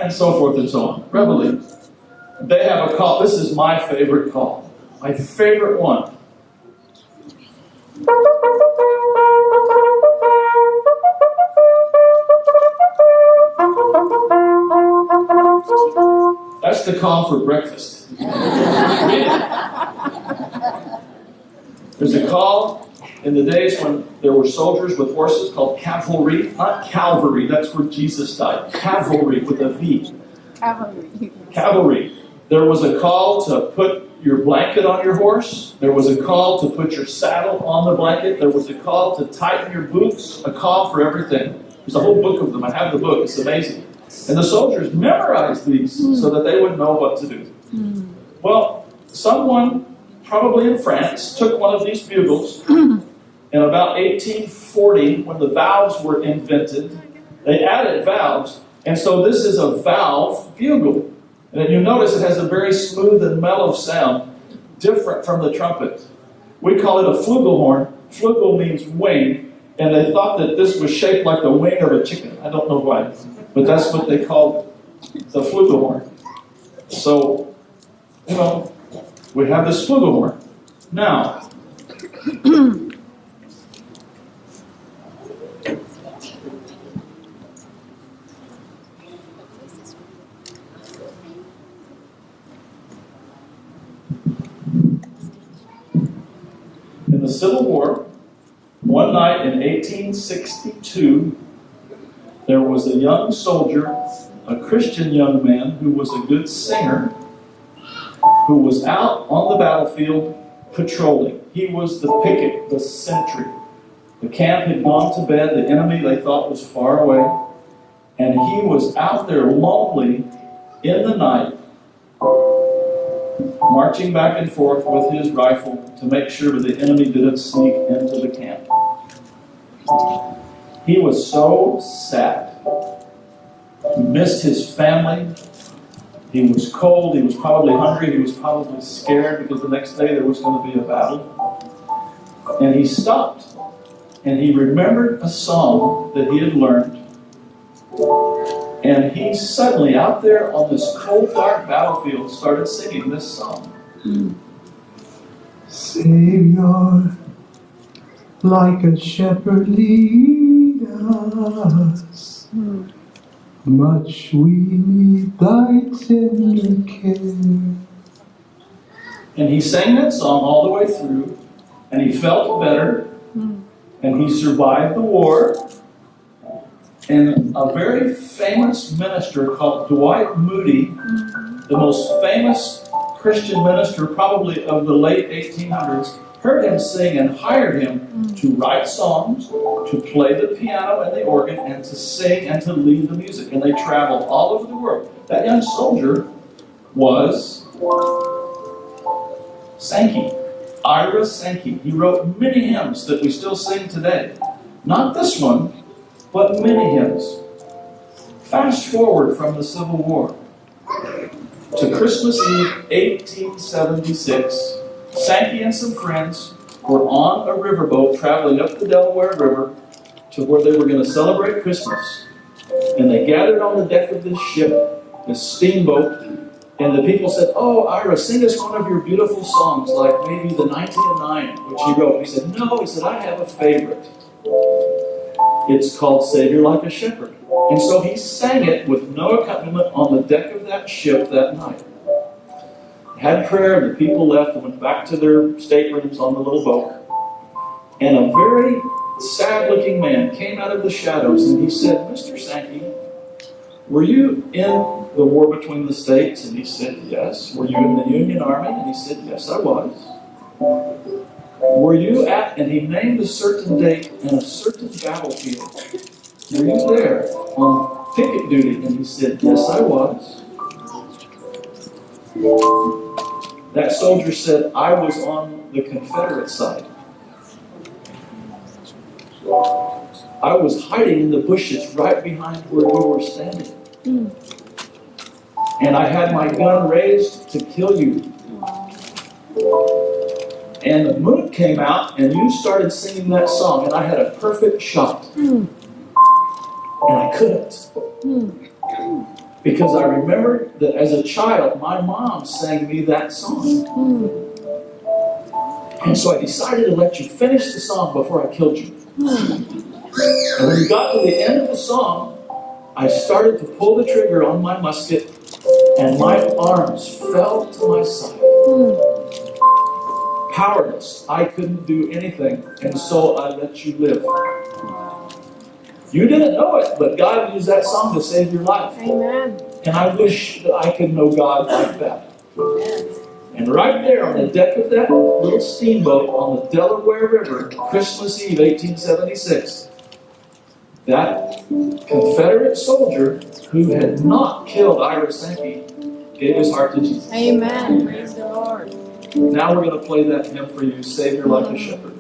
And so forth and so on. Reveille. They have a call. This is my favorite call. My favorite one. That's the call for breakfast. There's a call in the days when there were soldiers with horses called cavalry. Not Calvary, that's where Jesus died. Cavalry with a V. Cavalry. There was a call to put your blanket on your horse. There was a call to put your saddle on the blanket. There was a call to tighten your boots. A call for everything. There's a whole book of them. I have the book. It's amazing. And the soldiers memorized these so that they would know what to do. Well, someone, probably in France, took one of these bugles. In about 1840, when the valves were invented, they added valves. And so this is a valve bugle. And you notice it has a very smooth and mellow sound, different from the trumpet. We call it a flugelhorn. Flugel means wing, and they thought that this was shaped like the wing of a chicken. I don't know why, but that's what they called the flugelhorn. So, we have this flugelhorn. Now, in the Civil War, one night in 1862, there was a young soldier, a Christian young man who was a good singer, who was out on the battlefield patrolling. He was the picket, the sentry. The camp had gone to bed. The enemy, they thought, was far away. And he was out there lonely in the night, marching back and forth with his rifle to make sure that the enemy didn't sneak into the camp. He was so sad. He missed his family. He was cold. He was probably hungry. He was probably scared because the next day there was going to be a battle. And he stopped and he remembered a song that he had learned. And he suddenly, out there on this cold, dark battlefield, started singing this song. Savior, like a shepherd lead us, much we need thy tender care. And he sang that song all the way through, and he felt better, and he survived the war. And a very famous minister called Dwight Moody, the most famous Christian minister probably of the late 1800s, heard him sing and hired him to write songs, to play the piano and the organ, and to sing and to lead the music. And they traveled all over the world. That young soldier was Sankey, Ira Sankey. He wrote many hymns that we still sing today. Not this one, but many hymns. Fast forward from the Civil War to Christmas Eve, 1876. Sankey and some friends were on a riverboat traveling up the Delaware River to where they were going to celebrate Christmas. And they gathered on the deck of this ship, this steamboat, and the people said, "Oh, Ira, sing us one of your beautiful songs, like maybe the 1909, which he wrote." He said, "No," he said, "I have a favorite. It's called Savior Like a Shepherd." And so he sang it with no accompaniment on the deck of that ship that night. Had prayer, the people left and went back to their staterooms on the little boat. And a very sad-looking man came out of the shadows and he said, "Mr. Sankey, were you in the war between the states?" And he said, "Yes." "Were you in the Union Army?" And he said, "Yes, I was." "Were you at," and he named a certain date and a certain battlefield. "Were you there on picket duty?" And he said, "Yes, I was." That soldier said, "I was on the Confederate side. I was hiding in the bushes right behind where you were standing. And I had my gun raised to kill you. And the moon came out and you started singing that song and I had a perfect shot. And I couldn't. Because I remembered that as a child, my mom sang me that song. And so I decided to let you finish the song before I killed you. And when we got to the end of the song, I started to pull the trigger on my musket, and my arms fell to my side. Powerless. I couldn't do anything, and so I let you live. You didn't know it, but God used that song to save your life. Amen. And I wish that I could know God like that. And right there on the deck of that little steamboat on the Delaware River, Christmas Eve, 1876, that Confederate soldier who had not killed Ira Sankey gave his heart to Jesus. Amen. Praise the Lord. Now we're going to play that hymn for you, Savior Like a Shepherd.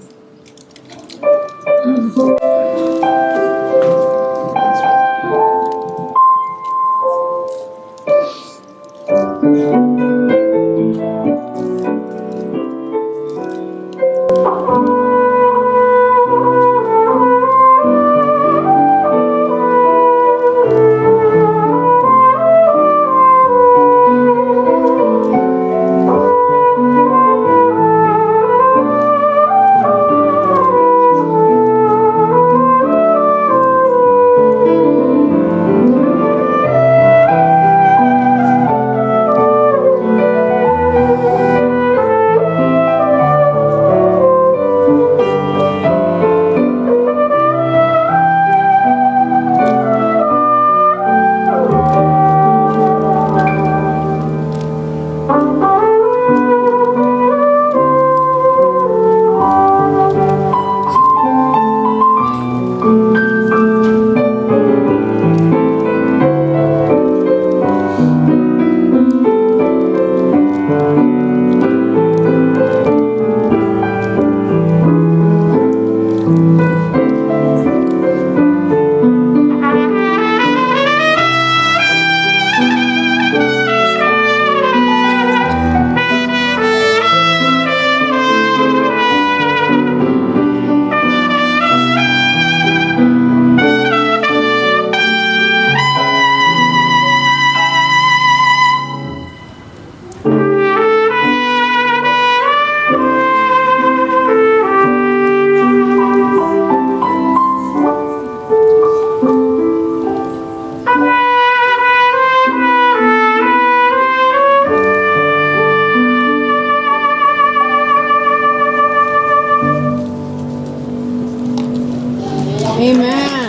Amen.